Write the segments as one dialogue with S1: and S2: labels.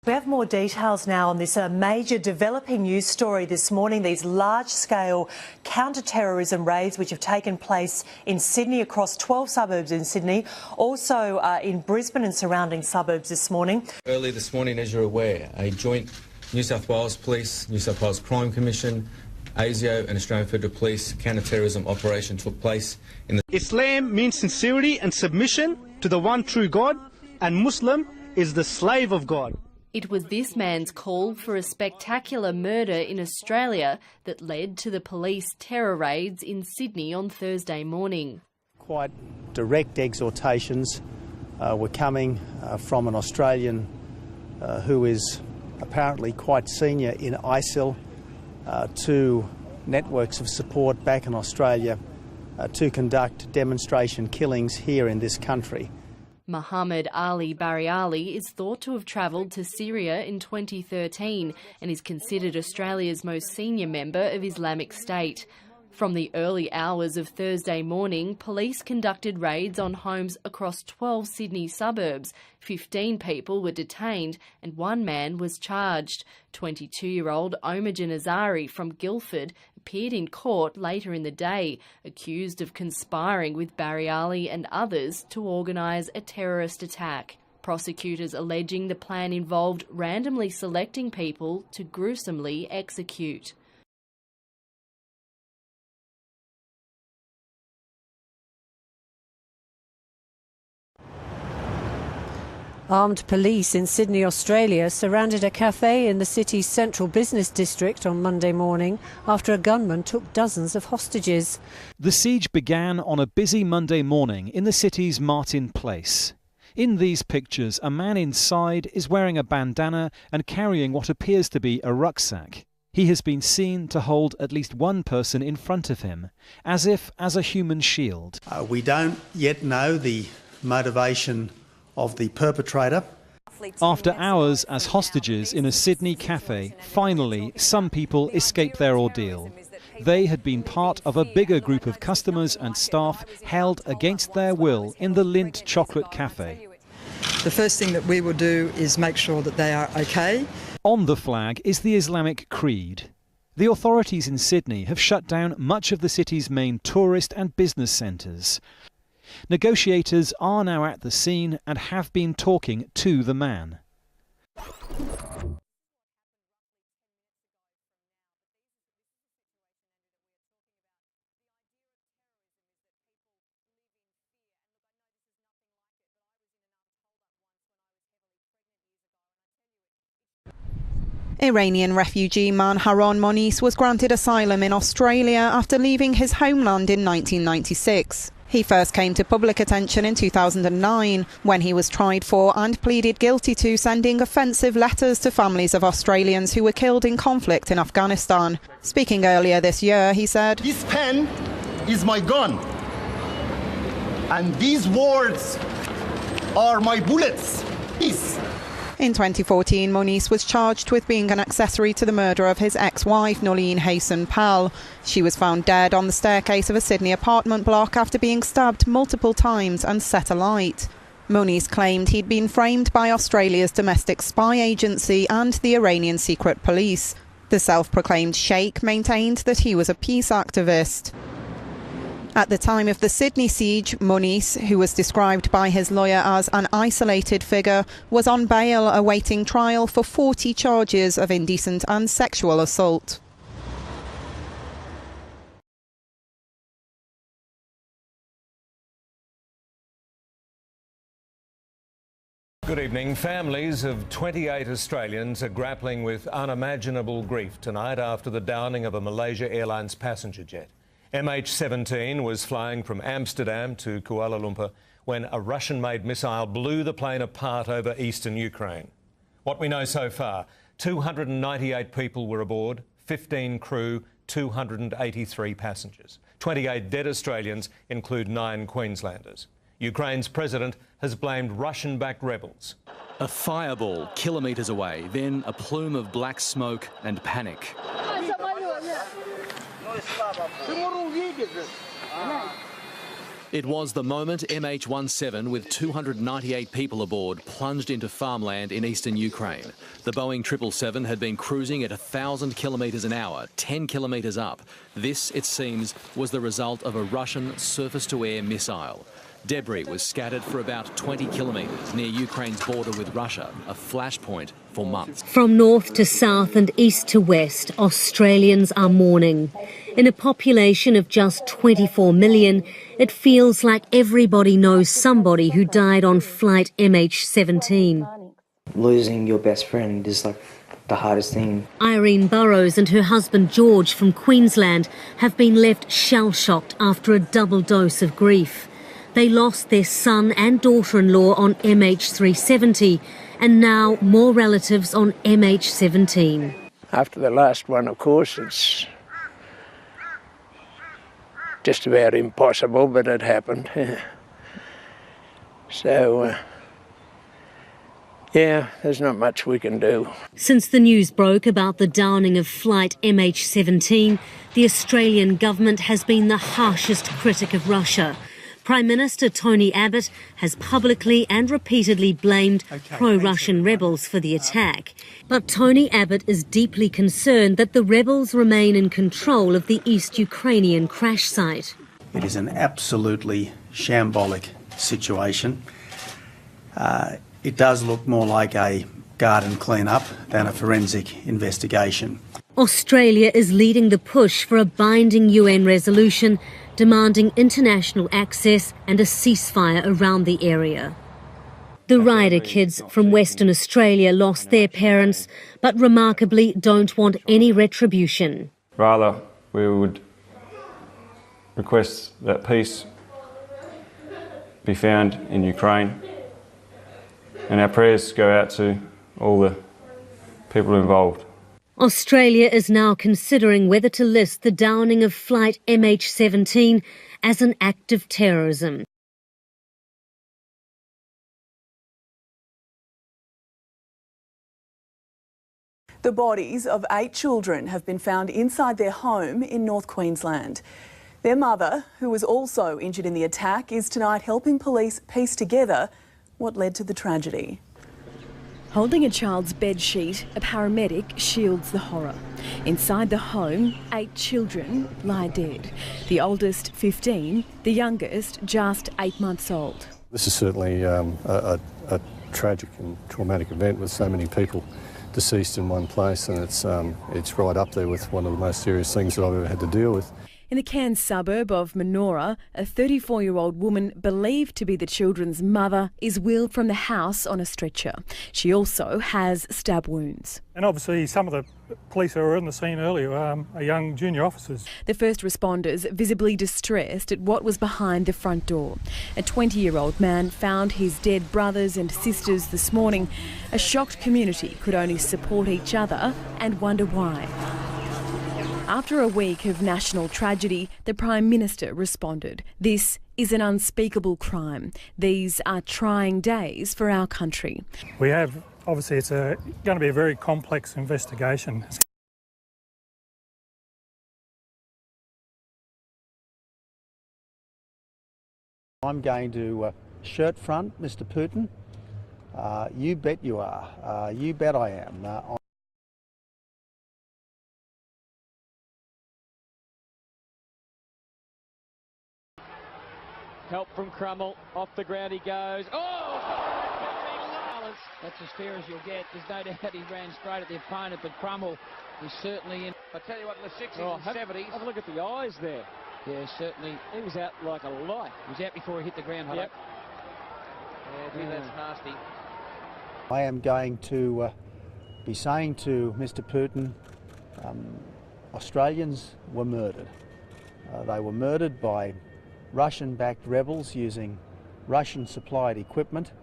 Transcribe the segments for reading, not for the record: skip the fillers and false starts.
S1: We have more details now on this major developing news story this morning, these large-scale counter-terrorism raids which have taken place in Sydney, across 12 suburbs in Sydney, also in Brisbane and surrounding suburbs this morning.
S2: Early this morning, as you're aware, a joint New South Wales Police, New South Wales Crime Commission, ASIO and Australian Federal Police counter-terrorism operation took place in the...
S3: Islam means sincerity and submission to the one true God, and Muslim is the slave of God.
S4: It was this man's call for a spectacular murder in Australia that led to the police terror raids in Sydney on Thursday morning.
S5: Quite direct exhortations were coming from an Australian who is apparently quite senior in ISIL to networks of support back in Australia to conduct demonstration killings here in this country.
S4: Muhammad Ali Bariali is thought to have travelled to Syria in 2013 and is considered Australia's most senior member of Islamic State. From the early hours of Thursday morning, police conducted raids on homes across 12 Sydney suburbs. 15 people were detained and one man was charged. 22-year-old Omajan Azari from Guildford appeared in court later in the day, accused of conspiring with Bariali and others to organise a terrorist attack. Prosecutors alleging the plan involved randomly selecting people to gruesomely execute.
S6: Armed police in Sydney, Australia surrounded a cafe in the city's central business district on Monday morning after a gunman took dozens of hostages.
S7: The siege began on a busy Monday morning in the city's Martin Place. In these pictures, a man inside is wearing a bandana and carrying what appears to be a rucksack. He has been seen to hold at least one person in front of him, as if as a human shield.
S5: We don't yet know the motivation of the perpetrator.
S7: After hours as hostages in a Sydney cafe, finally some people escaped their ordeal. They had been part of a bigger group of customers and staff held against their will in the Lindt Chocolate Cafe.
S8: The first thing that we will do is make sure that they are okay.
S7: On the flag is the Islamic Creed. The authorities in Sydney have shut down much of the city's main tourist and business centres. Negotiators are now at the scene and have been talking to the man.
S9: Iranian refugee Manharon Moniz was granted asylum in Australia after leaving his homeland in 1996. He first came to public attention in 2009 when he was tried for and pleaded guilty to sending offensive letters to families of Australians who were killed in conflict in Afghanistan. Speaking earlier this year, he said,
S10: "This pen is my gun, and these words are my bullets. Peace."
S9: In 2014, Moniz was charged with being an accessory to the murder of his ex-wife, Nolene Hassan Pal. She was found dead on the staircase of a Sydney apartment block after being stabbed multiple times and set alight. Moniz claimed he'd been framed by Australia's domestic spy agency and the Iranian secret police. The self-proclaimed sheikh maintained that he was a peace activist. At the time of the Sydney siege, Moniz, who was described by his lawyer as an isolated figure, was on bail awaiting trial for 40 charges of indecent and sexual assault.
S11: Good evening. Families of 28 Australians are grappling with unimaginable grief tonight after the downing of a Malaysia Airlines passenger jet. MH17 was flying from Amsterdam to Kuala Lumpur when a Russian-made missile blew the plane apart over eastern Ukraine. What we know so far, 298 people were aboard, 15 crew, 283 passengers. 28 dead Australians include 9 Queenslanders. Ukraine's president has blamed Russian-backed rebels.
S12: A fireball kilometres away, then a plume of black smoke and panic. It was the moment MH17 with 298 people aboard plunged into farmland in eastern Ukraine. The Boeing 777 had been cruising at 1,000 kilometres an hour, 10 kilometres up. This, it seems, was the result of a Russian surface-to-air missile. Debris was scattered for about 20 kilometres near Ukraine's border with Russia, a flashpoint for months.
S13: From north to south and east to west, Australians are mourning. In a population of just 24 million, it feels like everybody knows somebody who died on flight MH17.
S14: Losing your best friend is like the hardest thing.
S13: Irene Burrows and her husband George from Queensland have been left shell-shocked after a double dose of grief. They lost their son and daughter-in-law on MH370 and now more relatives on MH17.
S15: After the last one, of course, it's just about impossible, but it happened. So, yeah, there's not much we can do.
S13: Since the news broke about the downing of flight MH17, the Australian government has been the harshest critic of Russia. Prime Minister Tony Abbott has publicly and repeatedly blamed pro-Russian rebels for the attack. But Tony Abbott is deeply concerned that the rebels remain in control of the East Ukrainian crash site.
S5: It is an absolutely shambolic situation. It does look more like a garden clean-up than a forensic investigation.
S13: Australia is leading the push for a binding UN resolution demanding international access and a ceasefire around the area. The Ryder kids from Western Australia lost their parents, but remarkably don't want any retribution.
S16: Rather, we would request that peace be found in Ukraine, and our prayers go out to all the people involved.
S13: Australia is now considering whether to list the downing of flight MH17 as an act of terrorism.
S17: The bodies of 8 children have been found inside their home in North Queensland. Their mother, who was also injured in the attack, is tonight helping police piece together what led to the tragedy.
S18: Holding a child's bedsheet, a paramedic shields the horror. Inside the home, 8 children lie dead. The oldest 15, the youngest just 8 months old.
S19: This is certainly a tragic and traumatic event with so many people deceased in one place, and it's right up there with one of the most serious things that I've ever had to deal with.
S18: In the Cairns suburb of Manoora, a 34-year-old woman believed to be the children's mother is wheeled from the house on a stretcher. She also has stab wounds.
S20: And obviously some of the police who were on the scene earlier are young junior officers.
S18: The first responders visibly distressed at what was behind the front door. A 20-year-old man found his dead brothers and sisters this morning. A shocked community could only support each other and wonder why. After a week of national tragedy, the Prime Minister responded. This is an unspeakable crime. These are trying days for our country.
S20: We have, obviously it's going to be a very complex investigation.
S5: I'm going to Shirtfront, Mr Putin. You bet you are. You bet I am.
S21: Help from Crummell. Off the ground he goes. Oh! That's as fair as you'll get. There's no doubt he ran straight at the opponent, but Crummell is certainly in. I tell you what, in the 60s and 70s. Have a look at the eyes there. Yeah, certainly. He was out like a light. He was out before he hit the ground. Yep. Yeah, that's nasty.
S5: I am going to be saying to Mr Putin, Australians were murdered. They were murdered by Russian-backed rebels using Russian-supplied equipment.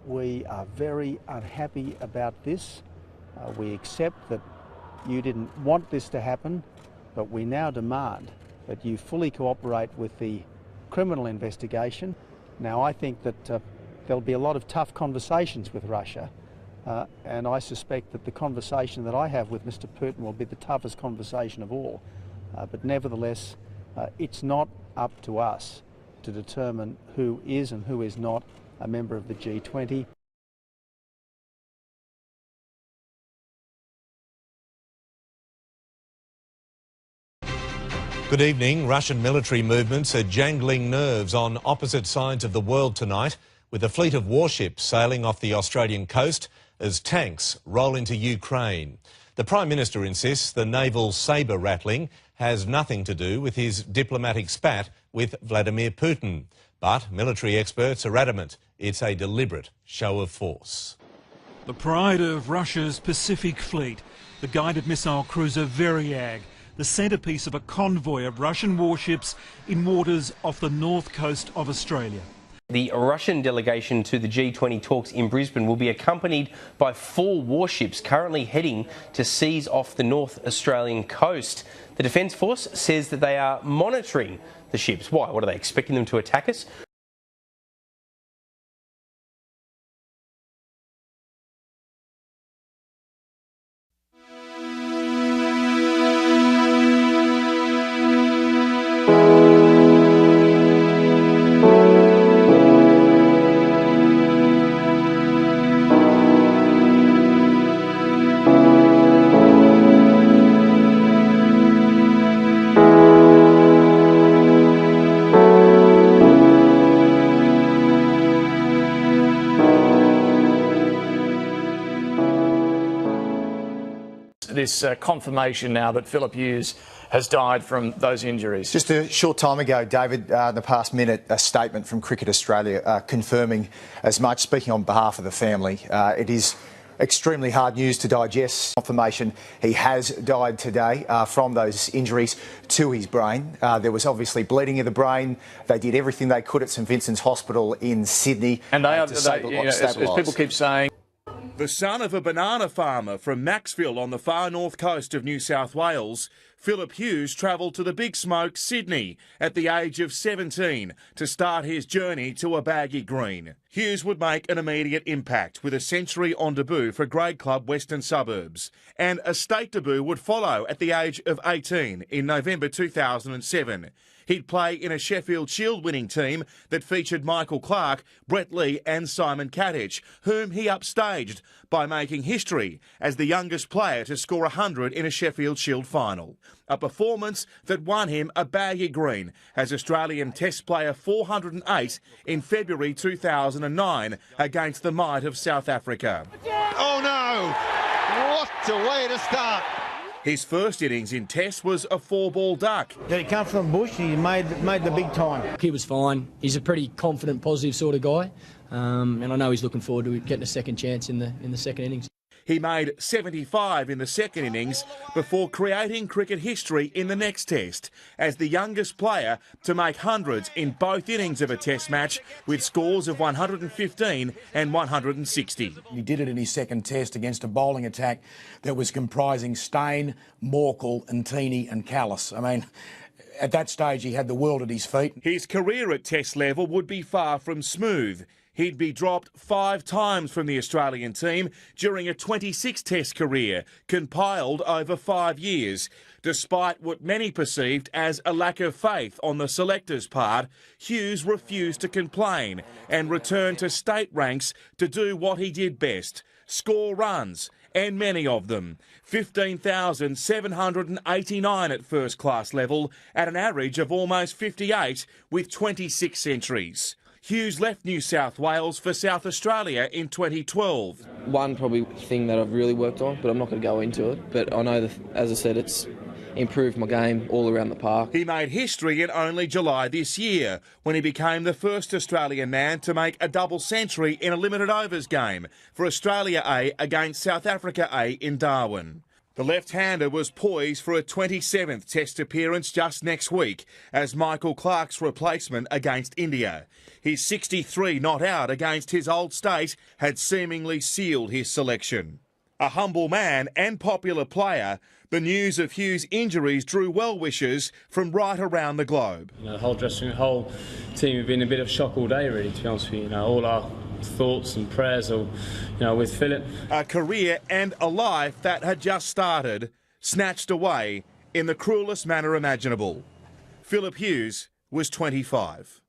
S5: We are very unhappy about this. We accept that you didn't want this to happen, but we now demand that you fully cooperate with the criminal investigation. Now, I think that there'll be a lot of tough conversations with Russia, and I suspect that the conversation that I have with Mr Putin will be the toughest conversation of all. But nevertheless, It's not up to us to determine who is and who is not a member of the G20.
S1: Good evening. Russian military movements are jangling nerves on opposite sides of the world tonight, with a fleet of warships sailing off the Australian coast as tanks roll into Ukraine. The Prime Minister insists the naval sabre rattling has nothing to do with his diplomatic spat with Vladimir Putin. But military experts are adamant it's a deliberate show of force.
S22: The pride of Russia's Pacific Fleet, the guided missile cruiser Veryag, the centrepiece of a convoy of Russian warships in waters off the north coast of Australia.
S23: The Russian delegation to the G20 talks in Brisbane will be accompanied by 4 warships currently heading to seas off the North Australian coast. The Defence Force says that they are monitoring the ships. Why? What are they expecting them to attack us?
S24: This confirmation now that Phillip Hughes has died from those injuries.
S25: Just a short time ago, David, in the past minute, a statement from Cricket Australia confirming as much, speaking on behalf of the family. It is extremely hard news to digest. Confirmation he has died today from those injuries to his brain. There was obviously bleeding of the brain. They did everything they could at St Vincent's Hospital in Sydney.
S24: And as people keep saying,
S26: the son of a banana farmer from Maxville on the far north coast of New South Wales, Phillip Hughes travelled to the big smoke, Sydney, at the age of 17 to start his journey to a baggy green. Hughes would make an immediate impact with a century on debut for grade club Western Suburbs, and a state debut would follow at the age of 18 in November 2007. He'd play in a Sheffield Shield winning team that featured Michael Clarke, Brett Lee and Simon Katich, whom he upstaged by making history as the youngest player to score 100 in a Sheffield Shield final. A performance that won him a baggy green as Australian Test player 408 in February 2009 against the might of South Africa.
S10: Oh no! What a way to start!
S26: His first innings in Test was a 4-ball duck.
S27: He come from Bush, he made the big time.
S28: He was fine. He's a pretty confident, positive sort of guy, and I know he's looking forward to getting a second chance in the second innings.
S26: He made 75 in the second innings before creating cricket history in the next Test as the youngest player to make hundreds in both innings of a Test match with scores of 115 and 160.
S29: He did it in his second Test against a bowling attack that was comprising Stain, Morkel and Teeny and Callis. I mean, at that stage he had the world at his feet.
S26: His career at Test level would be far from smooth. He'd be dropped 5 times from the Australian team during a 26 Test career, compiled over 5 years. Despite what many perceived as a lack of faith on the selectors' part, Hughes refused to complain and returned to state ranks to do what he did best, score runs, and many of them. 15,789 at first-class level, at an average of almost 58 with 26 centuries. Hughes left New South Wales for South Australia in 2012.
S28: One probably thing that I've really worked on, but I'm not going to go into it. But I know that, as I said, it's improved my game all around the park.
S26: He made history in only July this year when he became the first Australian man to make a double century in a limited overs game for Australia A against South Africa A in Darwin. The left-hander was poised for a 27th Test appearance just next week as Michael Clarke's replacement against India. His 63 not out against his old state had seemingly sealed his selection. A humble man and popular player, the news of Hughes' injuries drew well-wishers from right around the globe.
S30: The whole dressing room, whole team have been in a bit of shock all day, really, to be honest with you. All our thoughts and prayers are, with Phillip.
S26: A career and a life that had just started, snatched away in the cruelest manner imaginable. Phillip Hughes was 25.